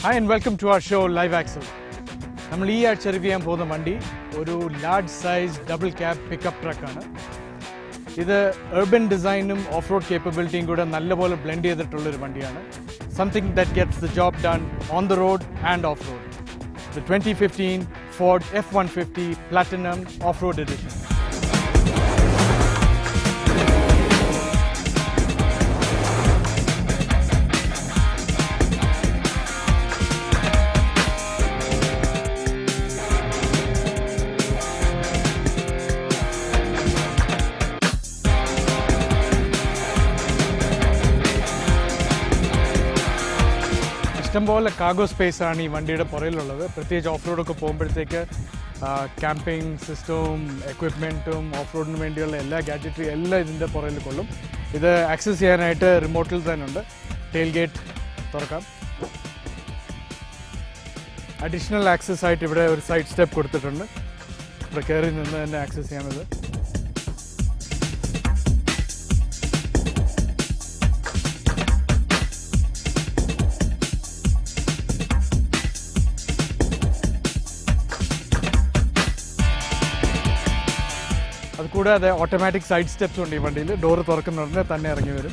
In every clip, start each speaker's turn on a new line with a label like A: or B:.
A: Hi and welcome to our show Live Axle. നമ്മൾ ഈ ആഴ്ച റിവ്യൂ ചെയ്യാൻ പോകുന്ന വണ്ടി ഒരു large size double cab pickup ട്രക്കാണ്. ഇത് urban ഡിസൈനും ഓഫ് റോഡ് കേപ്പബിലിറ്റിയും കൂടെ നല്ലപോലെ ബ്ലെൻഡ് ചെയ്തിട്ടുള്ളൊരു വണ്ടിയാണ്. Something that gets the job done on the road and off road. The 2015 Ford F-150 Platinum Off-Road Edition. ഇഷ്ടംപോലെ കാർഗോ സ്പേസ് ആണ് ഈ വണ്ടിയുടെ പുറകിലുള്ളത്. പ്രത്യേകിച്ച് ഓഫ് റോഡൊക്കെ പോകുമ്പോഴത്തേക്ക് ക്യാമ്പിംഗ് സിസ്റ്റവും എക്വിപ്മെൻറ്റും ഓഫ് റോഡിന് വേണ്ടിയുള്ള എല്ലാ ഗാഡ്ജറ്റും എല്ലാം ഇതിൻ്റെ പുറകിൽ കൊള്ളും. ഇത് ആക്സസ് ചെയ്യാനായിട്ട് റിമോട്ടിൽ തന്നെ ഉണ്ട്. ടെയിൽ ഗേറ്റ് തുറക്കാം. അഡീഷണൽ ആക്സസ് ആയിട്ട് ഇവിടെ ഒരു സൈഡ് സ്റ്റെപ്പ് കൊടുത്തിട്ടുണ്ട്. ഇവിടെ കയറി നിന്ന് തന്നെ ആക്സസ് ചെയ്യാമത്. അതുകൂടാതെ ഓട്ടോമാറ്റിക് സൈഡ് സ്റ്റെപ്സ് ഉണ്ട് ഈ വണ്ടിയിൽ. ഡോറ് തുറക്കുന്നുടനെ തന്നെ ഇറങ്ങി വരും.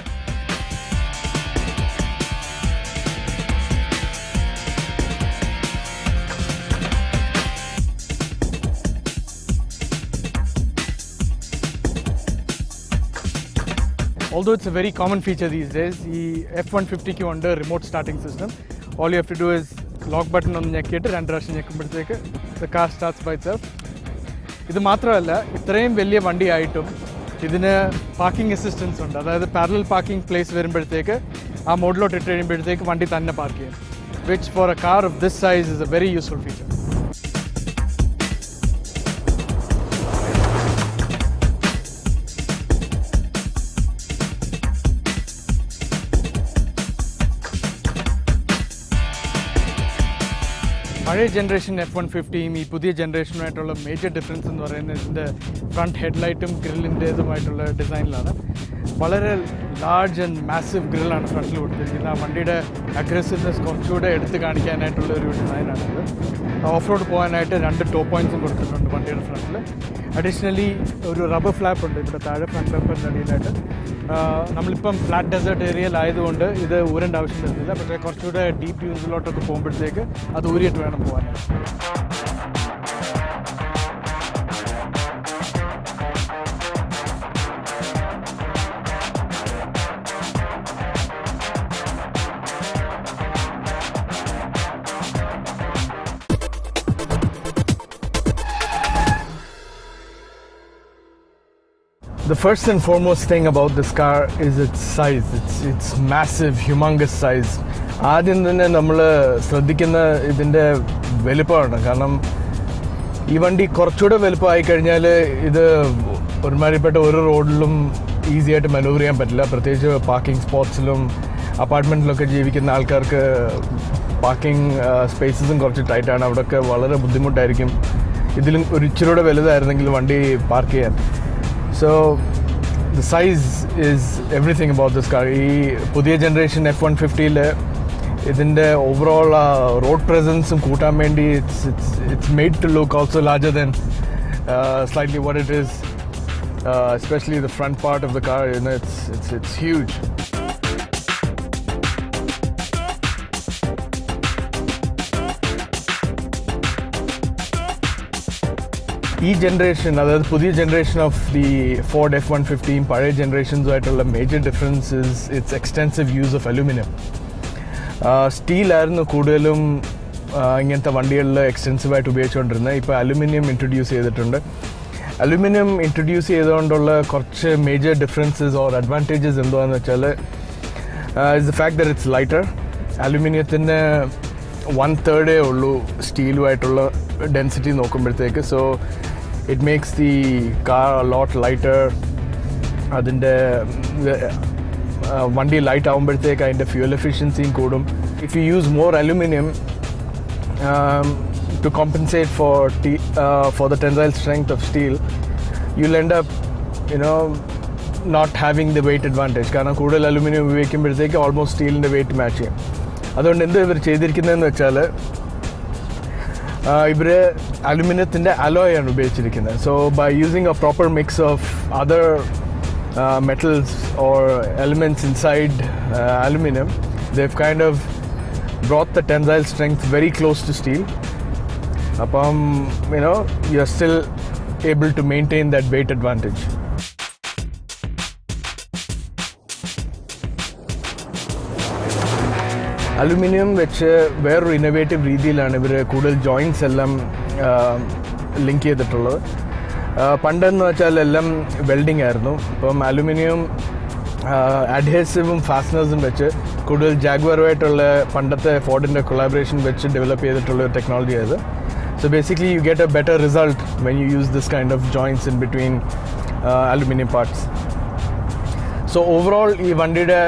A: Although it's a very common feature these days, ഈ F-150 ഉണ്ട് remote starting system. All you have to do is lock button ഒന്ന് ഞെക്കിയിട്ട് 2 പ്രാവശ്യം ഞെക്കുമ്പോഴത്തേക്ക് the car starts by itself. ഇത് മാത്രമല്ല, ഇത്രയും വലിയ വണ്ടിയായിട്ടും ഇതിന് പാർക്കിംഗ് അസിസ്റ്റൻസ് ഉണ്ട്. അതായത് പാരലൽ പാർക്കിംഗ് പ്ലേസ് വരുമ്പോഴത്തേക്ക് ആ മോഡിലോട്ട് ഇട്ട് കഴിയുമ്പോഴത്തേക്ക് വണ്ടി തന്നെ പാർക്ക് ചെയ്യും. Which for a car of this size is a very useful feature. പഴയ ജനറേഷൻ F-150യും ഈ പുതിയ ജനറേഷനുമായിട്ടുള്ള മേജർ ഡിഫറൻസ് എന്ന് പറയുന്നത് ഇതിൻ്റെ ഫ്രണ്ട് ഹെഡ്ലൈറ്റും ഗ്രില്ലിൻ്റേതുമായിട്ടുള്ള ഡിസൈനിലാണ്. വളരെ ലാർജ് ആൻഡ് മാസീവ് ഗ്രില്ലാണ് ഫ്രണ്ടിൽ കൊടുത്തിരിക്കുന്നത്. ആ വണ്ടിയുടെ അഗ്രസീവ്നെസ് കുറച്ചുകൂടെ എടുത്ത് കാണിക്കാനായിട്ടുള്ള ഒരു ഡിസൈനാണിത്. ഓഫ് റോഡ് പോകാനായിട്ട് 2 ടോപ്പ് പോയിൻറ്റ്സും കൊടുത്തിട്ടുണ്ട് വണ്ടിയുടെ ഫ്രണ്ടിൽ. അഡീഷണലി ഒരു റബ്ബർ ഫ്ലാപ്പ് ഉണ്ട് ഇവിടെ താഴെ ഫ്രണ്ട് ബമ്പറിൻ്റെ അടിയിലായിട്ട്. നമ്മളിപ്പം ഫ്ലാറ്റ് ഡെസേർട്ട് ഏരിയയിലായതുകൊണ്ട് ഇത് ഊരേണ്ട ആവശ്യം വരുന്നില്ല. പക്ഷേ കുറച്ചുകൂടെ ഡീപ്പ് യൂസിലോട്ടൊക്കെ പോകുമ്പോഴത്തേക്ക് അത് ഊരിയിട്ട് വേണം പോകാനായിട്ട്. The first and foremost thing about this car is its size. It's massive, humongous size. ആദ്യം തന്നെ നമ്മൾ ശ്രദ്ധിക്കുന്ന ഇതിൻ്റെ വലുപ്പമാണ്. കാരണം ഈ വണ്ടി കുറച്ചുകൂടെ വലുപ്പമായി കഴിഞ്ഞാൽ ഇത് ഒരുമാതിരിപ്പെട്ട ഒരു റോഡിലും ഈസി ആയിട്ട് മനൂവർ ചെയ്യാൻ പറ്റില്ല. പ്രത്യേകിച്ച് പാർക്കിംഗ് സ്പോട്ട്സിലും അപ്പാർട്ട്മെൻറ്റിലൊക്കെ ജീവിക്കുന്ന ആൾക്കാർക്ക് പാർക്കിംഗ് സ്പേസസും കുറച്ച് ടൈറ്റാണ്. അവിടെയൊക്കെ വളരെ ബുദ്ധിമുട്ടായിരിക്കും ഇതിലും ഒരു ഇച്ചിരൂടെ വലുതായിരുന്നെങ്കിൽ വണ്ടി പാർക്ക് ചെയ്യാൻ. So the size is everything about this car. ഈ പുതിയ ജനറേഷൻ F-150യിൽ ഇതിൻ്റെ ഓവറോൾ റോഡ് പ്രസൻസും കൂട്ടാൻ വേണ്ടി it's made to look also larger than slightly what it is, especially the front part of the car. You know, it's huge. ഈ generation, അതായത് പുതിയ generation of the Ford F-150യും പഴയ ജനറേഷൻസുമായിട്ടുള്ള major difference is its extensive use of aluminium. സ്റ്റീലായിരുന്നു കൂടുതലും ഇങ്ങനത്തെ വണ്ടികളിൽ എക്സ്റ്റെൻസീവായിട്ട് ഉപയോഗിച്ചുകൊണ്ടിരുന്നത്. ഇപ്പോൾ അലുമിനിയം ഇൻട്രൊഡ്യൂസ് ചെയ്തിട്ടുണ്ട്. അലുമിനിയം ഇൻട്രൊഡ്യൂസ് ചെയ്തുകൊണ്ടുള്ള കുറച്ച് മേജർ ഡിഫറൻസസ് ഓർ അഡ്വാൻറ്റേജസ് എന്താണെന്ന് വെച്ചാൽ is the fact that it's lighter. അലുമിനിയത്തിന് 1/3 ഉള്ളൂ സ്റ്റീലുമായിട്ടുള്ള ഡെൻസിറ്റി നോക്കുമ്പോഴത്തേക്ക്. So it makes the car a lot lighter. അതിൻ്റെ വണ്ടി ലൈറ്റ് ആകുമ്പോഴത്തേക്ക് അതിൻ്റെ ഫ്യൂൽ എഫിഷ്യൻസിയും കൂടും. If you use more aluminium to compensate for the tensile strength of steel, you'll end up, not having the weight advantage. കാരണം കൂടുതൽ aluminium ഉപയോഗിക്കുമ്പോഴത്തേക്ക് almost സ്റ്റീലിൻ്റെ wait match ചെയ്യും. അതുകൊണ്ട് എന്ത് ഇവർ ചെയ്തിരിക്കുന്നതെന്ന് വെച്ചാൽ ഇവർ അലുമിനിയത്തിൻ്റെ അലോയാണ് ഉപയോഗിച്ചിരിക്കുന്നത്. So by using a proper mix of other metals or elements inside aluminum, they've kind of brought the tensile strength very close to steel. You're still able to maintain that weight advantage. Aluminium വെച്ച് വേറൊരു innovative രീതിയിലാണ് ഇവർ കൂടുതൽ joints എല്ലാം link ചെയ്തിട്ടുള്ളത്. പണ്ടെന്ന് വെച്ചാൽ എല്ലാം വെൽഡിംഗ് ആയിരുന്നു. ഇപ്പം അലുമിനിയം അഡ്ഹേസീവും ഫാസ്റ്റനേഴ്സും വെച്ച് കൂടുതൽ ജാഗ്വറുമായിട്ടുള്ള പണ്ടത്തെ ഫോർഡിൻ്റെ കൊളാബറേഷൻ വെച്ച് ഡെവലപ്പ് ചെയ്തിട്ടുള്ള ഒരു ടെക്നോളജി ആയത്. So basically you get A better result when you use this kind of joints in between aluminium parts. So overall ഈ വണ്ടിയുടെ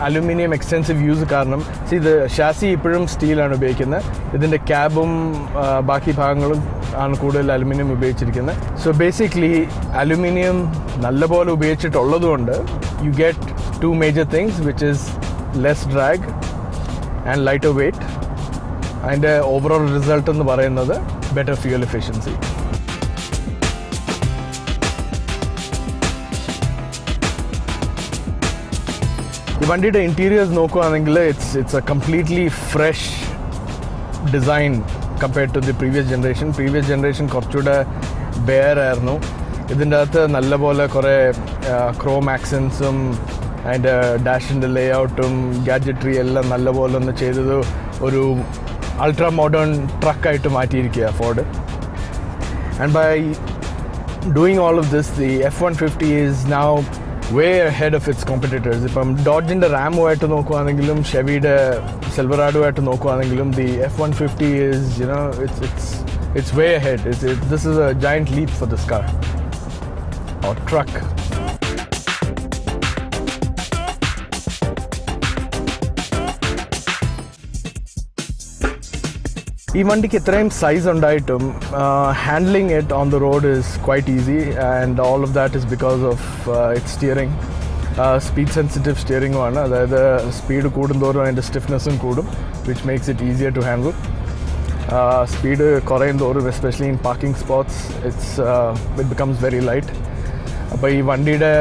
A: അലുമിനിയം എക്സ്റ്റെൻസീവ് യൂസ് കാരണം ഇത് ഷാസി ഇപ്പോഴും സ്റ്റീലാണ് ഉപയോഗിക്കുന്നത്. ഇതിൻ്റെ ക്യാബും ബാക്കി ഭാഗങ്ങളും ആണ് കൂടുതൽ അലുമിനിയം ഉപയോഗിച്ചിരിക്കുന്നത്. സോ ബേസിക്കലി അലുമിനിയം നല്ലപോലെ ഉപയോഗിച്ചിട്ടുള്ളതുകൊണ്ട് you get two major things which is less drag and lighter weight. അതിൻ്റെ ഓവറോൾ റിസൾട്ട് എന്ന് പറയുന്നത് ബെറ്റർ ഫ്യൂവൽ എഫിഷ്യൻസി. ഈ വണ്ടിയുടെ ഇൻറ്റീരിയേഴ്സ് നോക്കുകയാണെങ്കിൽ it's a completely fresh design compared to the previous generation കുറച്ചുകൂടെ ബെയർ ആയിരുന്നു. ഇതിൻ്റെ അകത്ത് നല്ലപോലെ കുറേ ക്രോം ആക്സൻസും അതിൻ്റെ ഡാഷിൻ്റെ ലേ ഔട്ടും ഗാഡ്ജറ്ററി എല്ലാം നല്ലപോലെ ഒന്ന് ചെയ്തത് ഒരു അൾട്രാ മോഡേൺ ട്രക്കായിട്ട് മാറ്റിയിരിക്കുക ഫോർഡ്. And by doing all of this the F-150 is now way ahead of its competitors. ഇപ്പം ഡോഡ്ജിൻ്റെ റാമുമായിട്ട് നോക്കുകയാണെങ്കിലും ഷെവിയുടെ സെൽവറാഡോയായിട്ട് നോക്കുകയാണെങ്കിലും the F-150 is, it's way ahead. This is a giant leap for this car or truck. ഈ വണ്ടിക്ക് ഇത്രയും size ഉണ്ടായിട്ടും handling it on the road is quite easy and all of that is because of it steering. Speed sensitive സ്റ്റിയറിംഗുമാണ്. അതായത് speed കൂടുന്തോറും അതിൻ്റെ സ്റ്റിഫ്നെസ്സും കൂടും, which makes it easier to handle. Speed കുറയും തോറും especially in parking spots it becomes very light. അപ്പോൾ ഈ വണ്ടിയുടെ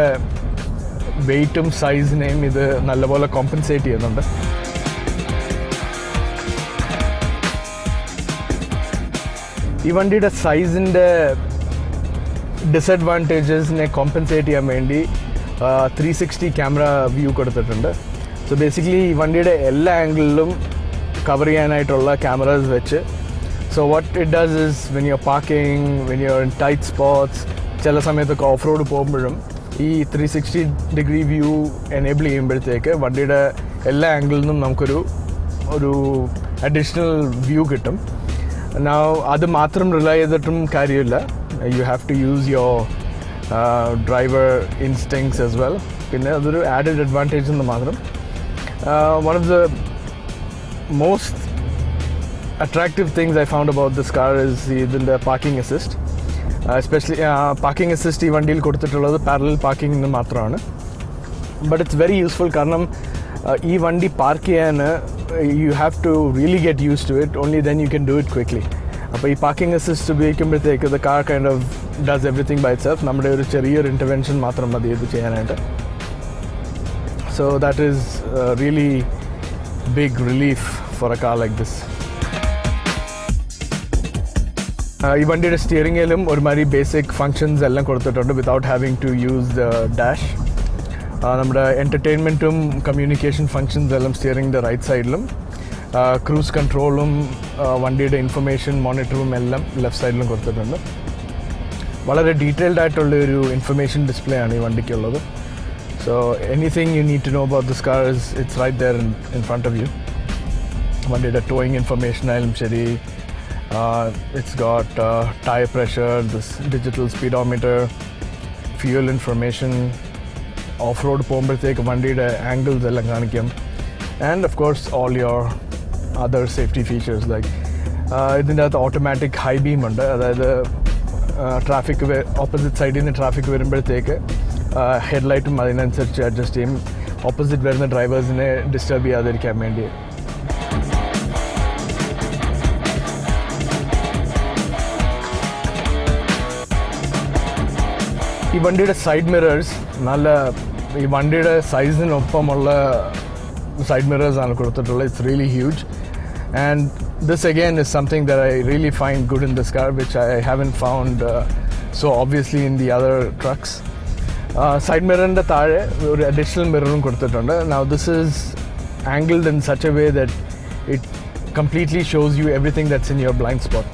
A: വെയ്റ്റും സൈസിനെയും ഇത് നല്ലപോലെ കോമ്പൻസേറ്റ് ചെയ്യുന്നുണ്ട്. ഈ വണ്ടിയുടെ സൈസിൻ്റെ ഡിസഡ്വാൻറ്റേജസിനെ കോമ്പൻസേറ്റ് ചെയ്യാൻ വേണ്ടി 360 ക്യാമറ വ്യൂ കൊടുത്തിട്ടുണ്ട്. സോ ബേസിക്കലി ഈ വണ്ടിയുടെ എല്ലാ ആംഗിളിലും കവർ ചെയ്യാനായിട്ടുള്ള ക്യാമറാസ് വെച്ച്, so what it does is when you are parking, when you are in tight spots, ചില സമയത്തൊക്കെ ഓഫ് റോഡ് പോകുമ്പോഴും ഈ 360 ഡിഗ്രി വ്യൂ എനേബിൾ ചെയ്യുമ്പോഴത്തേക്ക് വണ്ടിയുടെ എല്ലാ ആംഗിളിൽ നിന്നും നമുക്കൊരു അഡീഷണൽ വ്യൂ കിട്ടും. അത് മാത്രം റിലൈ ചെയ്തിട്ടും കാര്യമില്ല. You have to use your driver instincts as well. പിന്നെ അതൊരു ആഡഡ് അഡ്വാൻറ്റേജ് എന്ന് മാത്രം. One of the most attractive things I found about this car is ഇതിൻ്റെ പാർക്കിംഗ് അസിസ്റ്റ്. എസ്പെഷ്യലി പാർക്കിംഗ് അസിസ്റ്റ് ഈ വണ്ടിയിൽ കൊടുത്തിട്ടുള്ളത് പാരലൽ പാർക്കിങ്ങിന് മാത്രമാണ്. But it's very useful. കാരണം ഈ വണ്ടി പാർക്ക് ചെയ്യാൻ you have to really get used to it, only then you can do it quickly. അപ്പോൾ ഈ പാർക്കിംഗ് അസിസ്റ്റ് ഉപയോഗിക്കുമ്പോഴത്തേക്ക് the car kind of does everything by itself. നമ്മുടെ ഒരു ചെറിയൊരു ഇൻ്റർവെൻഷൻ മാത്രം മതി ഇത് ചെയ്യാനായിട്ട്. So that is a really big relief for a car like this. ഈ വണ്ടിയുടെ സ്റ്റിയറിംഗിലും ഒരുമാതിരി ബേസിക് ഫങ്ഷൻസ് എല്ലാം കൊടുത്തിട്ടുണ്ട് without having to use the dash. നമ്മുടെ എൻ്റർടൈൻമെൻറ്റും കമ്മ്യൂണിക്കേഷൻ ഫങ്ഷൻസ് എല്ലാം സ്റ്റിയറിംഗിൻ്റെ റൈറ്റ് സൈഡിലും, ക്രൂസ് കൺട്രോളും വണ്ടിയുടെ ഇൻഫർമേഷൻ മോണിറ്ററും എല്ലാം ലെഫ്റ്റ് സൈഡിലും കൊടുത്തിട്ടുണ്ട്. വളരെ ഡീറ്റെയിൽഡ് ആയിട്ടുള്ള ഒരു ഇൻഫർമേഷൻ ഡിസ്പ്ലേ ആണ് ഈ വണ്ടിക്കുള്ളത്. So anything you need to know about this car it's right there in front of you. വണ്ടിയുടെ ടോയിങ് ഇൻഫർമേഷൻ ആയാലും ശരി, it's got tyre pressure, this digital speedometer, fuel information, off road പോകുമ്പോഴത്തേക്ക് വണ്ടിയുടെ angles എല്ലാം കാണിക്കും. And of course all your other safety features like ഇതിൻ്റെ അകത്ത് automatic high beam ഉണ്ട്. അതായത് ട്രാഫിക് ഓപ്പോസിറ്റ് സൈഡിൽ നിന്ന് ട്രാഫിക് വരുമ്പോഴത്തേക്ക് ഹെഡ്ലൈറ്റും അതിനനുസരിച്ച് അഡ്ജസ്റ്റ് ചെയ്യും, ഓപ്പോസിറ്റ് വരുന്ന ഡ്രൈവേഴ്സിനെ ഡിസ്റ്റർബ് ചെയ്യാതിരിക്കാൻ വേണ്ടി. ഈ വണ്ടിയുടെ സൈഡ് മിറേഴ്സ് നല്ല ഈ വണ്ടിയുടെ സൈസിനൊപ്പമുള്ള side mirrors are കൊടുത്തിട്ടുള്ളത്. It's really huge, and this again is something that I really find good in this car, which I haven't found so obviously in the other trucks. Side mirror ന്റെ താഴെ ഒരു additional mirror കൊടുത്തിട്ടുണ്ട്. Now this is angled in such a way that it completely shows you everything that's in your blind spot.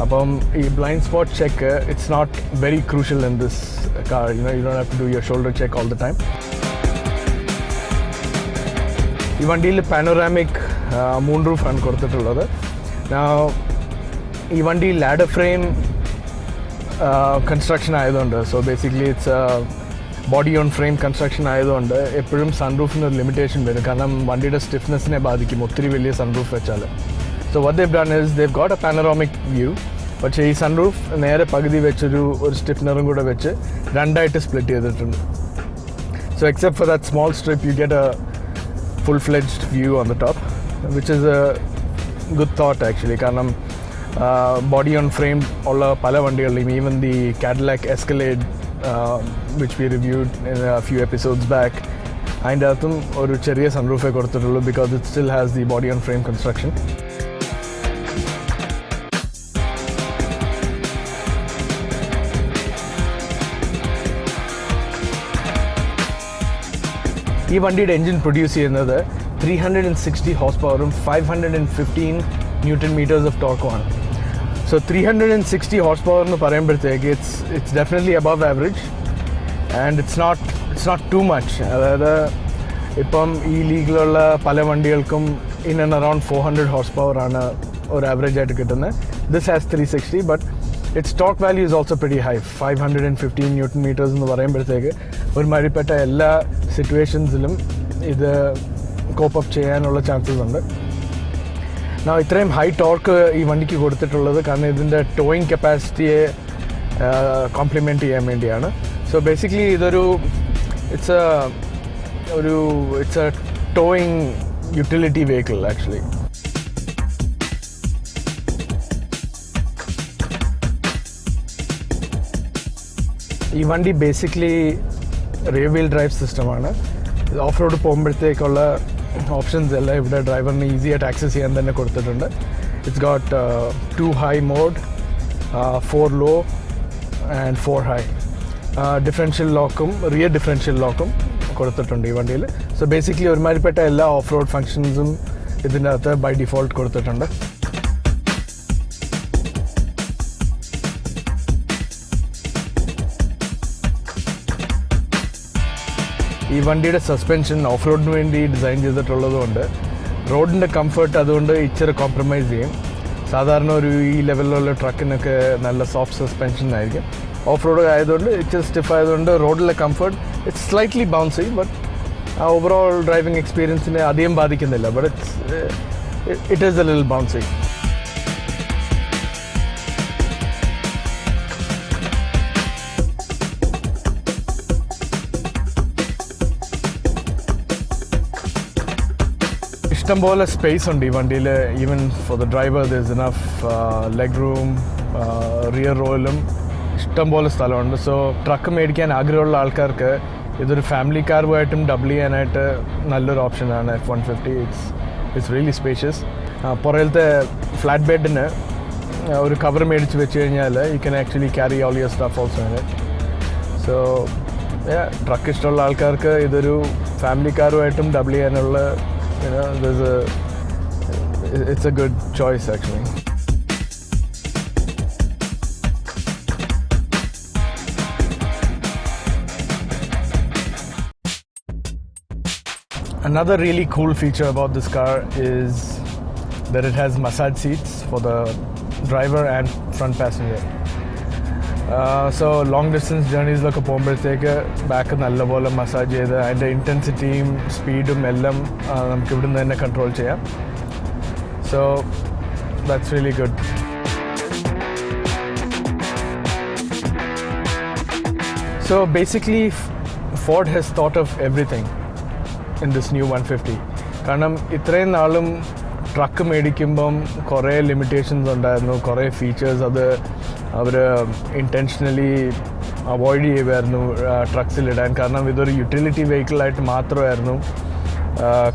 A: അപ്പം ഈ blind spot check it's not very crucial in this car. You don't have to do your shoulder check all the time. ഈ വണ്ടിയിൽ പാനോറാമിക് moon റൂഫാണ് കൊടുത്തിട്ടുള്ളത്. ഈ വണ്ടി ladder frame construction ആയതുകൊണ്ട്, so basically it's body on frame construction ആയതുകൊണ്ട് എപ്പോഴും സൺറൂഫിന് ഒരു limitation വരും. കാരണം വണ്ടിയുടെ സ്റ്റിഫ്നെസ്സിനെ ബാധിക്കും ഒത്തിരി വലിയ സൺറൂഫ് വെച്ചാൽ. So what they've done is they've got a panoramic view. പക്ഷേ ഈ സൺറൂഫ് നേരെ പകുതി വെച്ചൊരു സ്റ്റിഫ്നറും കൂടെ വെച്ച് രണ്ടായിട്ട് സ്പ്ലിറ്റ് ചെയ്തിട്ടുണ്ട്. So except for that small strip you get A full-fledged view on the top, which is a good thought actually. കാരണം body on frame ഉള്ള പല വണ്ടികളിലും, even the Cadillac Escalade which we reviewed in a few episodes back, അതിൻ്റെ അകത്തും ഒരു ചെറിയ സൺറൂഫേ കൊടുത്തിട്ടുള്ളൂ because it still has the body on frame construction. ഈ വണ്ടിയുടെ എൻജിൻ പ്രൊഡ്യൂസ് ചെയ്യുന്നത് 360 ഹോഴ്സ് പവറും 515 ന്യൂട്ടൺ മീറ്റേഴ്സ് ഓഫ് ടോർക്കുമാണ്. സോ 360 ഹോഴ്സ് പവർ എന്ന് പറയുമ്പോഴത്തേക്ക് it's definitely above average and it's not too much. അതായത് ഇപ്പം ഈ ലീഗിലുള്ള പല വണ്ടികൾക്കും ഇൻ ആൻഡ് അറൗണ്ട് 400 ഹോഴ്സ് പവറാണ് ഒരു ആവറേജ് ആയിട്ട് കിട്ടുന്നത്. This has 360, but its torque value is also very high. 515 newton metres എന്ന് പറയുമ്പോഴത്തേക്ക് ഒരുമാതിരിപ്പെട്ട എല്ലാ സിറ്റുവേഷൻസിലും ഇത് കോപ്പ് അപ്പ് ചെയ്യാനുള്ള ചാൻസസ് ഉണ്ട്. ഇത്രയും ഹൈ ടോർക്ക് ഈ വണ്ടിക്ക് കൊടുത്തിട്ടുള്ളത് കാരണം ഇതിൻ്റെ ടോയിങ് കപ്പാസിറ്റിയെ കോംപ്ലിമെൻറ്റ് ചെയ്യാൻ വേണ്ടിയാണ്. സോ ബേസിക്കലി ഇതൊരു it's a towing utility vehicle actually. ഈ വണ്ടി ബേസിക്കലി റിയർ വീൽ ഡ്രൈവ് സിസ്റ്റമാണ്. ഓഫ് റോഡ് പോകുമ്പോഴത്തേക്കുള്ള ഓപ്ഷൻസ് എല്ലാം ഇവിടെ ഡ്രൈവറിന് ഈസി ആയിട്ട് ആക്സസ് ചെയ്യാൻ തന്നെ കൊടുത്തിട്ടുണ്ട്. It's got 2 high mode, 4 low and 4 high. Differential ലോക്കും റിയർ ഡിഫറൻഷ്യൽ ലോക്കും കൊടുത്തിട്ടുണ്ട് ഈ വണ്ടിയിൽ. സോ ബേസിക്കലി ഒരുമാതിരിപ്പെട്ട എല്ലാ ഓഫ് റോഡ് ഫങ്ഷൻസും ഇതിൻ്റെ അകത്ത് ബൈ ഡിഫോൾട്ട് കൊടുത്തിട്ടുണ്ട്. ഈ വണ്ടിയുടെ സസ്പെൻഷൻ ഓഫ് റോഡിന് വേണ്ടി ഡിസൈൻ ചെയ്തിട്ടുള്ളതുകൊണ്ട് റോഡിൻ്റെ കംഫർട്ട് അതുകൊണ്ട് ഇച്ചിരി കോംപ്രമൈസ് ചെയ്യും. സാധാരണ ഈ ലെവലിലുള്ള ട്രക്കിനൊക്കെ നല്ല സോഫ്റ്റ് സസ്പെൻഷൻ ആയിരിക്കും. ഓഫ് റോഡ് ആയതുകൊണ്ട് ഇച്ചിരി സ്റ്റിഫ് ആയതുകൊണ്ട് റോഡിലെ comfort it's slightly bouncy, but ആ ഓവറോൾ ഡ്രൈവിംഗ് എക്സ്പീരിയൻസിനെ അധികം ബാധിക്കുന്നില്ല. But it is a little bouncy. ഇഷ്ടംപോലെ സ്പേസ് ഉണ്ട് ഈ വണ്ടിയിൽ. Even for the driver there is enough leg room. Rear റോയിലും ഇഷ്ടംപോലെ സ്ഥലമുണ്ട്. സോ ട്രക്ക് മേടിക്കാൻ ആഗ്രഹമുള്ള ആൾക്കാർക്ക് ഇതൊരു ഫാമിലി കാറുമായിട്ടും ഡബിൾ ചെയ്യാനായിട്ട് നല്ലൊരു ഓപ്ഷനാണ് F-150. It's really spacious. പുറകിലത്തെ ഫ്ലാറ്റ് ബെഡിന് ഒരു കവർ മേടിച്ച് വെച്ച് കഴിഞ്ഞാൽ you can actually carry all your stuff also in it. So truck ഇഷ്ടമുള്ള ആൾക്കാർക്ക് ഇതൊരു ഫാമിലി കാറുമായിട്ടും ഡബിൾ ചെയ്യാനുള്ള it's a good choice actually. Another really cool feature about this car is that it has massage seats for the driver and front passenger. So long distance journeys like പോകുമ്പോഴത്തേക്ക് back നല്ലപോലെ massage ചെയ്ത് അതിൻ്റെ ഇൻറ്റൻസിറ്റിയും സ്പീഡും എല്ലാം നമുക്ക് ഇവിടുന്ന് തന്നെ control ചെയ്യാം. So that's really good. So basically Ford has thought of everything in this new 150. കാരണം ഇത്രയും നാളും ട്രക്ക് മേടിക്കുമ്പം കുറേ ലിമിറ്റേഷൻസ് ഉണ്ടായിരുന്നു, കുറേ ഫീച്ചേഴ്സ് അത് അവർ ഇൻറ്റൻഷനലി അവോയ്ഡ് ചെയ്യുമായിരുന്നു ട്രക്സിലിടാൻ. കാരണം ഇതൊരു യൂട്ടിലിറ്റി വെഹിക്കിളായിട്ട് മാത്രമായിരുന്നു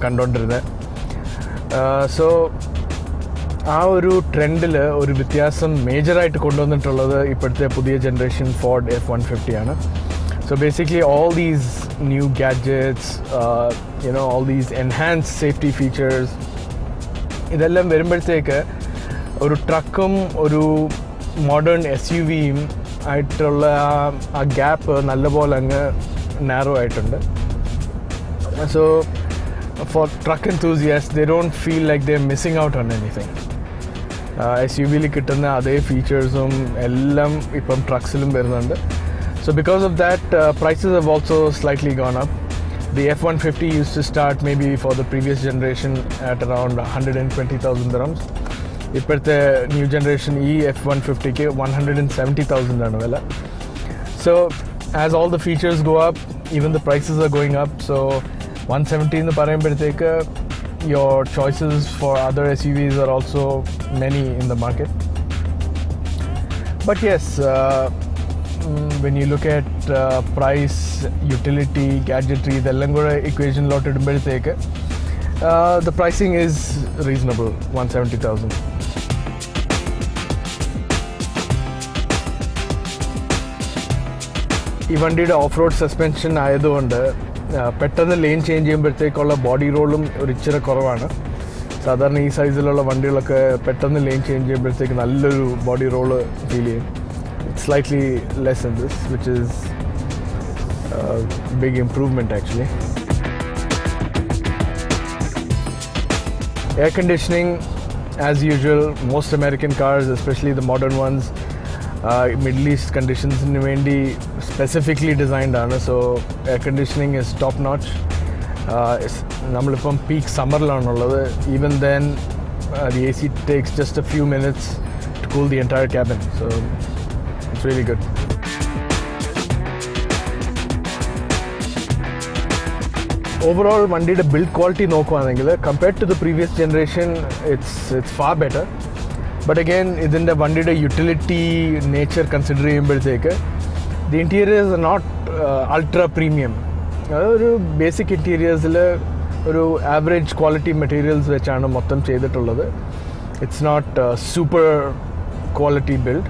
A: കണ്ടുകൊണ്ടിരുന്നത്. സോ ആ ഒരു ട്രെൻഡിൽ ഒരു വ്യത്യാസം മേജറായിട്ട് കൊണ്ടുവന്നിട്ടുള്ളത് ഇപ്പോഴത്തെ പുതിയ ജനറേഷൻ ഫോർഡ് F-150 ആണ്. So basically all these new gadgets, all these enhanced safety features, ഇതെല്ലാം വരുമ്പോഴത്തേക്ക് ഒരു ട്രക്കും ഒരു മോഡേൺ SUVയും ആയിട്ടുള്ള ആ ഗ്യാപ്പ് നല്ലപോലെ അങ്ങ് നാരോ ആയിട്ടുണ്ട്. So for truck enthusiasts, they don't feel like they're missing out on anything. SUVയിൽ കിട്ടുന്ന അതേ ഫീച്ചേഴ്സും എല്ലാം ഇപ്പം ട്രക്സിലും വരുന്നുണ്ട്. So because of that, prices have also slightly gone up. The F-150 used to start maybe for the previous generation at around 120,000 dirhams. Ipparte new generation F-150 ke 170,000 aanu vela. So as all the features go up, even the prices are going up. So 170 nu parayumbodathekku your choices for other SUVs are also many in the market. But yes, when you look at price, utility, gadgetry, ഇതെല്ലാം കൂടെ ഇക്വേഷനിലോട്ട് ഇടുമ്പോഴത്തേക്ക് the pricing is reasonable, 170,000. ഈ വണ്ടിയുടെ off road suspension ആയതുകൊണ്ട് പെട്ടെന്ന് line change ചെയ്യുമ്പോഴത്തേക്കുള്ള body റോളും ഒരു ഇച്ചിരി കുറവാണ്. സാധാരണ ഈ സൈസിലുള്ള വണ്ടികളൊക്കെ പെട്ടെന്ന് ലെയിൻ ചേഞ്ച് ചെയ്യുമ്പോഴത്തേക്ക് നല്ലൊരു ബോഡി റോള് ഫീൽ ചെയ്യും. Slightly less than this, which is a big improvement actually. Air conditioning, as usual, most American cars, especially the modern ones, Middle East conditions in vendi specifically designed aanu. So air conditioning is top notch. Nammalippam peak summer laanullathu. Even then the AC takes just a few minutes to cool the entire cabin. So it's really good. Overall, വണ്ടിയുടെ build quality നോക്കുകയാണെങ്കിൽ compared to the previous generation it's far better. But again ഇതിൻ്റെ വണ്ടിയുടെ utility nature consider ചെയ്യുമ്പോഴത്തേക്ക് the interiors are not ultra premium. അതൊരു basic ഇൻറ്റീരിയേഴ്സിൽ ഒരു average quality materials വെച്ചാണ് മൊത്തം ചെയ്തിട്ടുള്ളത്. It's not super quality build.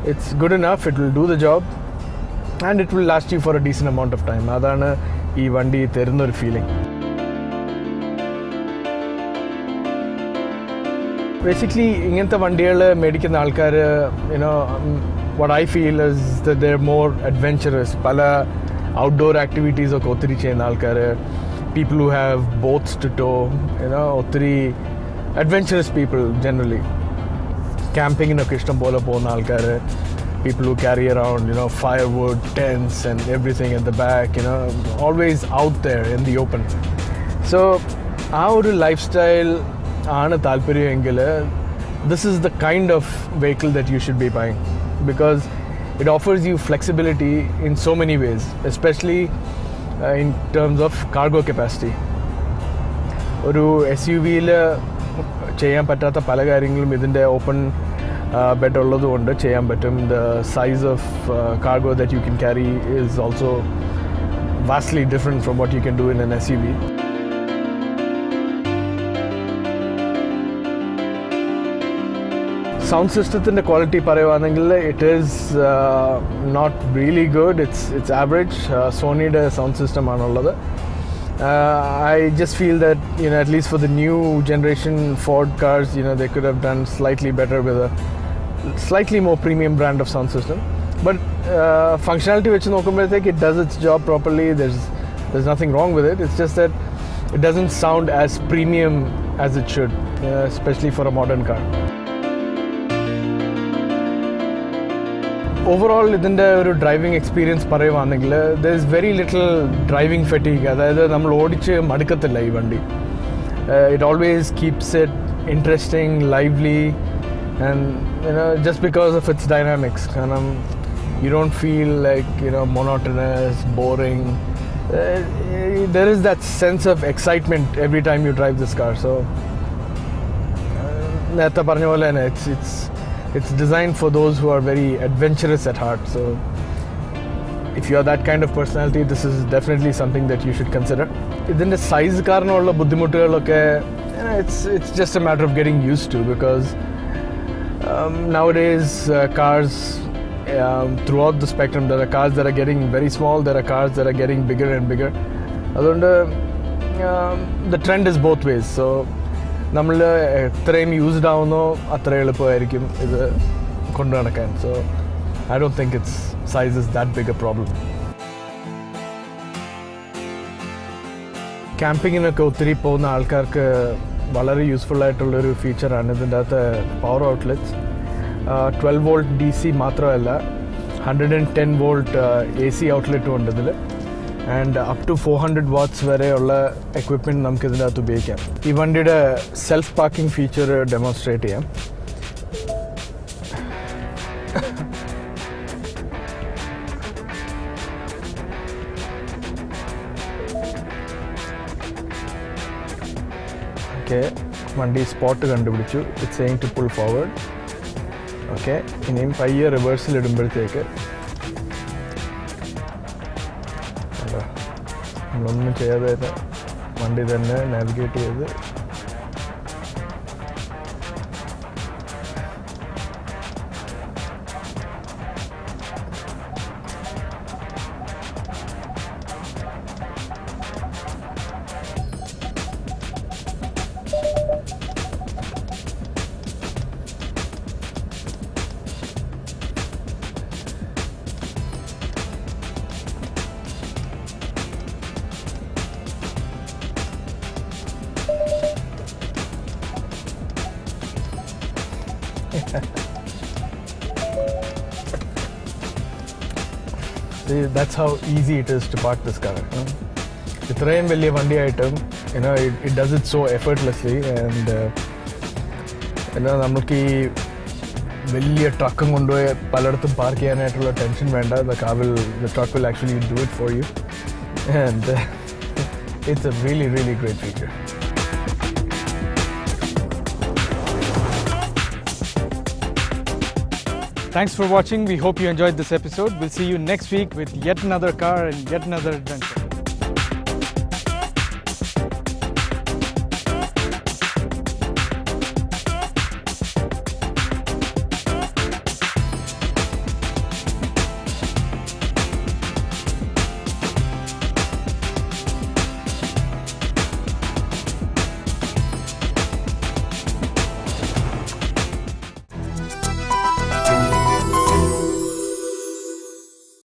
A: It's good enough, it will do the job and it will last you for a decent amount of time. Adana ee vandi therunna oru feeling. Basically ingantha vandiyal medikkunna aalkar, what I feel is that they're more adventurous. Pala outdoor activities okke ottiri cheyna aalkar, people who have boats to tow, ottiri adventurous people generally. Camping in ishtam pole pona aalkar, people who carry around firewood, tents and everything at the back, always out there in the open. So our lifestyle aanu thalpariyengil, this is the kind of vehicle that you should be buying, because it offers you flexibility in so many ways, especially in terms of cargo capacity. Oru SUV il ചെയ്യാൻ പറ്റാത്ത പല കാര്യങ്ങളും ഇതിൻ്റെ open bed ഉള്ളതുകൊണ്ട് ചെയ്യാൻ പറ്റും. The size of cargo that you can carry is also vastly different from what you can do in an SUV. Sound സിസ്റ്റത്തിൻ്റെ quality പറയുകയാണെങ്കിൽ it is not really good. It's average. സോണിയുടെ sound സിസ്റ്റമാണുള്ളത്. I just feel that at least for the new generation Ford cars, they could have done slightly better with a slightly more premium brand of sound system. But functionality which it does its job properly. There's nothing wrong with it. It's just that it doesn't sound as premium as it should, especially for a modern car. Overall, ഇതിൻ്റെ ഒരു driving experience പറയുവാണെങ്കിൽ there is very little driving fatigue. അതായത് നമ്മൾ ഓടിച്ച് മടുക്കത്തില്ല ഈ വണ്ടി. It always keeps it interesting, lively and just because of its dynamics. കാരണം you don't feel like monotonous, boring. There is that sense of excitement every time you drive this car. So നേരത്തെ പറഞ്ഞ പോലെ തന്നെ it's designed for those who are very adventurous at heart. So if you are that kind of personality, this is definitely something that you should consider. ഇതിൻ്റെ size കാരണമുള്ള ബുദ്ധിമുട്ടുകളൊക്കെ it's just a matter of getting used to, because nowadays cars throughout the spectrum, there are cars that are getting very small, there are cars that are getting bigger and bigger. അതുകൊണ്ട് the trend is both ways. So നമ്മൾ എത്രയും used ആവുന്നോ അത്ര എളുപ്പമായിരിക്കും ഇത് കൊണ്ടു നടക്കാൻ. So I don't think its size is that big a problem. ക്യാമ്പിങ്ങിനൊക്കെ ഒത്തിരി പോകുന്ന ആൾക്കാർക്ക് വളരെ യൂസ്ഫുൾ ആയിട്ടുള്ളൊരു ഫീച്ചറാണ് ഇതിൻ്റെ അകത്ത് പവർ ഔട്ട്ലെറ്റ്സ്. 12 വോൾട്ട് DC മാത്രമല്ല, 110 വോൾട്ട് AC ഔട്ട്ലെറ്റും ഉണ്ട് ഇതിൽ. ആൻഡ് അപ് ടു 400 വാട്ട്സ് വരെയുള്ള എക്വിപ്മെൻറ്റ് നമുക്ക് ഇതിൻ്റെ അകത്ത് ഉപയോഗിക്കാം. ഈ വണ്ടിയുടെ സെൽഫ് പാർക്കിംഗ് ഫീച്ചർ ഡെമോൺസ്ട്രേറ്റ് ചെയ്യാം. ഓക്കെ, വണ്ടി സ്പോട്ട് കണ്ടുപിടിച്ചു. It's saying to pull forward. Okay, ഇനിയും പയ്യെ റിവേഴ്സിൽ ഇടുമ്പോഴത്തേക്ക് നമ്മളൊന്നും ചെയ്യാതെ വണ്ടി തന്നെ നാവിഗേറ്റ് ചെയ്ത് See, that's how easy it is to park this car. ഇത്രയും വലിയ വണ്ടിയായിട്ടും it does it so effortlessly. And നമുക്ക് ഈ വലിയ ട്രക്കും കൊണ്ടുപോയി പലയിടത്തും പാർക്ക് ചെയ്യാനായിട്ടുള്ള ടെൻഷൻ വേണ്ട. The truck will actually do it for you. And it's a really, really great feature. Thanks for watching. We hope you enjoyed this episode. We'll see you next week with yet another car and yet another adventure.